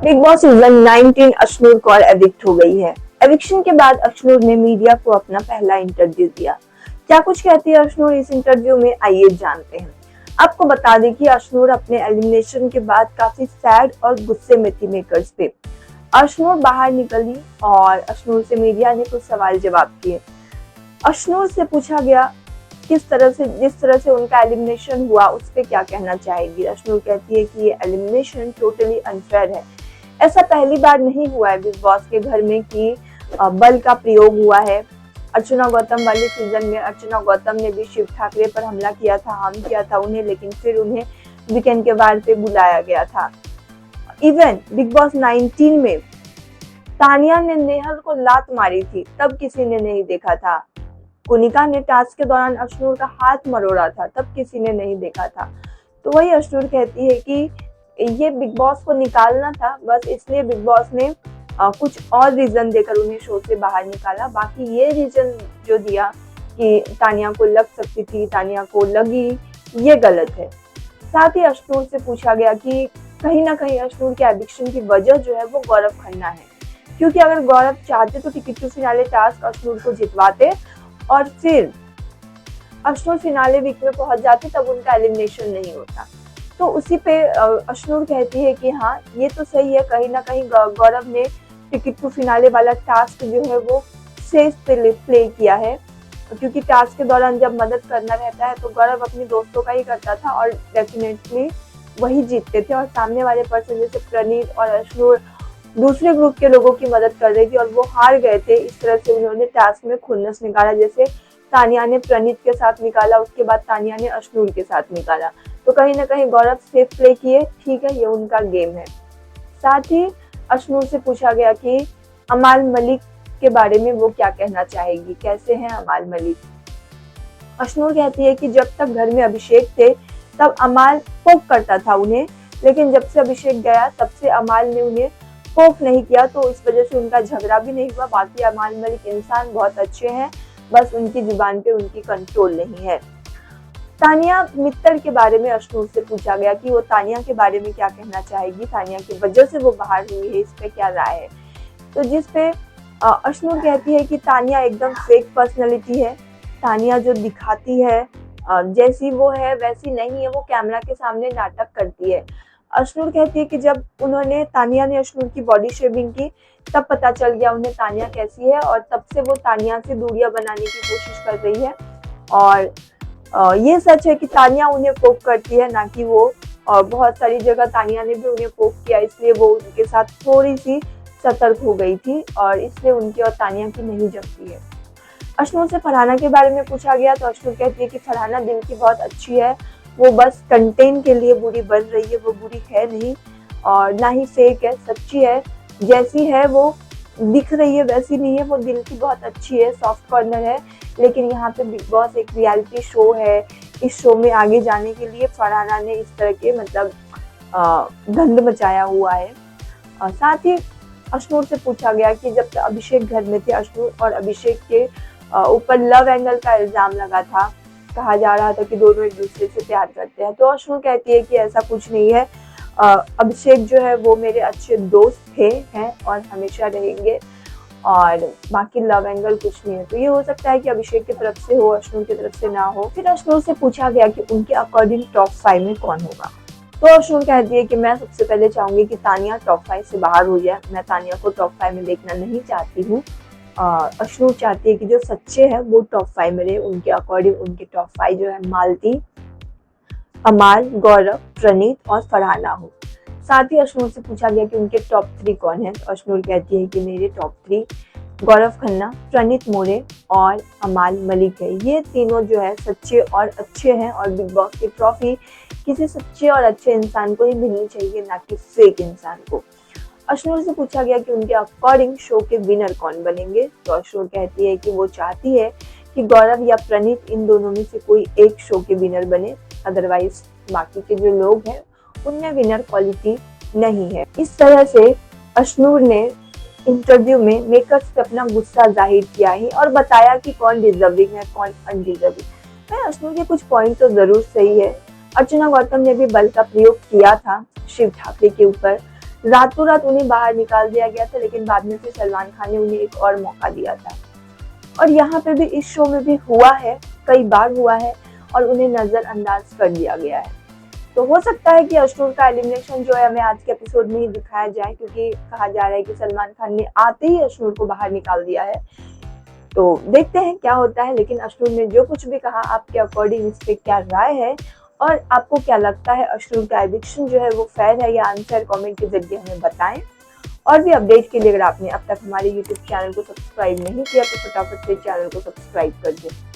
Big boss season 19 Ashnoor Kaur evict हो गई है। एविक्शन के बाद अश्नूर ने मीडिया को अपना पहला इंटरव्यू दिया। क्या कुछ कहती है अश्नूर इस इंटरव्यू में, आइए जानते हैं। आपको बता दें कि अश्नूर अपने एलिमिनेशन के बाद काफी सैड और गुस्से में थी मेकर्स पे। अश्नूर बाहर निकली और अश्नूर से मीडिया ने कुछ सवाल जवाब किए। अश्नूर से पूछा गया जिस तरह से उनका एलिमिनेशन हुआ उस पे क्या कहना चाहेगी। अश्नूर कहती है कि ये एलिमिनेशन टोटली अनफेयर है। ऐसा पहली बार नहीं हुआ है बिग बॉस के घर में कि बल का प्रयोग हुआ है। अर्चना गौतम वाले सीजन में अर्चना गौतम ने भी शिव ठाकरे पर हमला किया था, हार्म किया था उन्हें, लेकिन फिर उन्हें वीकेंड के वार पे बुलाया गया था। इवन बिग बॉस 19 में तानिया ने नेहल को लात मारी थी, तब किसी ने नहीं देखा था। कुनिका ने टास्क के दौरान अश्नूर का हाथ मरोड़ा था, तब किसी ने नहीं देखा था। तो वही अश्नूर कहती है कि ये बिग बॉस को निकालना था, बस इसलिए बिग बॉस ने कुछ और रीजन देकर उन्हें शो से बाहर निकाला। बाकी ये रीजन जो दिया कि तानिया को लग सकती थी, तानिया को लगी, ये गलत है। साथ ही अश्नूर से पूछा गया कि कहीं ना कहीं अश्नूर के एविक्शन की वजह जो है वो गौरव खन्ना है, क्योंकि अगर गौरव चाहते तो ticket to finale task Ashnoor को जितवाते और फिर अश्नूर फिनाले वीक में पहुंच जाते, तब उनका एलिमिनेशन नहीं होता। तो उसी पे अश्नूर कहती है कि हाँ ये तो सही है, कहीं ना कहीं गौरव ने टिकट टू फिनाले वाला टास्क जो है वो सेफ प्ले किया है, क्योंकि टास्क के दौरान जब मदद करना रहता है तो गौरव अपने दोस्तों का ही करता था और डेफिनेटली वही जीतते थे। और सामने वाले पर्सन जैसे प्रणीत और अश्नूर दूसरे ग्रुप के लोगों की मदद कर रही थी और वो हार गए थे, इस तरह से उन्होंने टास्क में खुन्नस निकाला। जैसे तानिया ने प्रणीत के साथ निकाला, उसके बाद तानिया ने अश्नूर के साथ निकाला। तो कहीं ना कहीं गौरव सेफ प्ले किए, ठीक है, ये उनका गेम है। साथ ही अश्नूर से पूछा गया कि अमाल मलिक के बारे में वो क्या कहना चाहेगी, कैसे हैं अमाल मलिक। अश्नूर कहती है कि जब तक घर में अभिषेक थे तब अमाल पोक करता था उन्हें, लेकिन जब से अभिषेक गया तब से अमाल ने उन्हें पोक नहीं किया, तो इस वजह से उनका झगड़ा भी नहीं हुआ। बाकी अमाल मलिक इंसान बहुत अच्छे हैं, बस उनकी जुबान पे उनकी कंट्रोल नहीं है। तानिया मित्तर के बारे में अश्नूर से पूछा गया कि वो तानिया के बारे में क्या कहना चाहेगी, तानिया की वजह से वो बाहर हुई है, इस पे क्या राय है। तो जिस पे अश्नूर कहती है कि तानिया एकदम फेक पर्सनैलिटी है, तानिया जो दिखाती है जैसी वो है वैसी नहीं है, वो कैमरा के सामने नाटक करती है। अश्नूर कहती है कि जब तानिया ने अश्नूर की बॉडी शेमिंग की तब पता चल गया उन्हें तानिया कैसी है, और तब से वो तानिया से दूरियां बनाने की कोशिश कर रही है। और ये सच है कि तानिया उन्हें पोक करती है, ना कि वो, और बहुत सारी जगह तानिया ने भी उन्हें पोक किया, इसलिए वो उनके साथ थोड़ी सी सतर्क हो गई थी और इसलिए उनकी और तानिया की नहीं जमती है। अश्नूर से फरहाना के बारे में पूछा गया तो अश्नूर कहती है कि फरहाना दिल की बहुत अच्छी है, वो बस कंटेंट के लिए बुरी बन रही है, वो बुरी है नहीं और ना ही फेक है, सच्ची है, जैसी है वो दिख रही है वैसी नहीं है, वो दिल की बहुत अच्छी है, सॉफ्ट कॉर्नर है। लेकिन यहाँ पे बिग बॉस एक रियलिटी शो है, इस शो में आगे जाने के लिए फरहाना ने इस तरह के गंद मचाया हुआ है। और साथ ही अश्नूर से पूछा गया कि जब अभिषेक घर में थे, अश्नूर और अभिषेक के ऊपर लव एंगल का इल्जाम लगा था, कहा जा रहा था कि दोनों एक दूसरे से प्यार करते हैं, तो अश्नूर कहती है कि ऐसा कुछ नहीं है, अभिषेक जो है वो मेरे अच्छे दोस्त थे, हैं और हमेशा रहेंगे, और बाकी लव एंगल कुछ नहीं है। तो ये हो सकता है कि अभिषेक की तरफ से हो, अश्नूर की तरफ से ना हो। फिर अश्नूर से पूछा गया कि उनके अकॉर्डिंग टॉप 5 में कौन होगा, तो अश्नूर कहती है कि मैं सबसे पहले चाहूंगी कि तानिया टॉप 5 से बाहर हो जाए, मैं तानिया को टॉप 5 में देखना नहीं चाहती हूँ। अश्नूर चाहती है कि जो सच्चे हैं वो टॉप 5 में रहे, उनके अकॉर्डिंग उनके टॉप 5 जो है मालती, अमाल, गौरव, प्रणीत और फरहाना हो। साथ ही अश्नूर से पूछा गया कि उनके टॉप 3 कौन है, तो अश्नूर कहती है कि मेरे टॉप 3 गौरव खन्ना, प्रणीत मोरे और अमाल मलिक है। ये तीनों जो है सच्चे और अच्छे हैं और बिग बॉस की ट्रॉफी किसी सच्चे और अच्छे इंसान को ही मिलनी चाहिए, ना कि फेक इंसान को। अश्नूर से पूछा गया कि उनके अकॉर्डिंग शो के विनर कौन बनेंगे, तो अश्नूर कहती है कि वो चाहती है कि गौरव या प्रणीत इन दोनों में से कोई एक शो के विनर बने, अदरवाइज बाकी के जो लोग हैं उनमें विनर क्वालिटी नहीं है। इस तरह से अश्नूर ने इंटरव्यू में मेकर्स पे अपना गुस्सा जाहिर किया है और बताया कि कौन डिजर्विंग है, कौन अनडिजर्विंग है। अश्नूर के कुछ पॉइंट तो जरूर सही है। अर्चना गौतम ने भी बल का प्रयोग किया था शिव ठाकरे के ऊपर, रातों रात उन्हें बाहर निकाल दिया गया था, लेकिन बाद में फिर सलमान खान ने उन्हें एक और मौका दिया था। और यहाँ पे भी इस शो में भी हुआ है, कई बार हुआ है और उन्हें नजरअंदाज कर दिया गया है। तो हो सकता है कि अशनूर का एलिमिनेशन जो है हमें आज के एपिसोड में ही दिखाया जाए, क्योंकि कहा जा रहा है कि सलमान खान ने आते ही अशनूर को बाहर निकाल दिया है। तो देखते हैं क्या होता है। लेकिन अशनूर ने जो कुछ भी कहा, आपके अकॉर्डिंग इस पे क्या राय है और आपको क्या लगता है अशनूर का एविक्शन जो है वो फेयर है या अनफेयर, कमेंट के जरिए हमें बताएं। और भी अपडेट के लिए अगर आपने अब तक हमारे YouTube चैनल को सब्सक्राइब नहीं किया तो फटाफट से चैनल को सब्सक्राइब कर दें।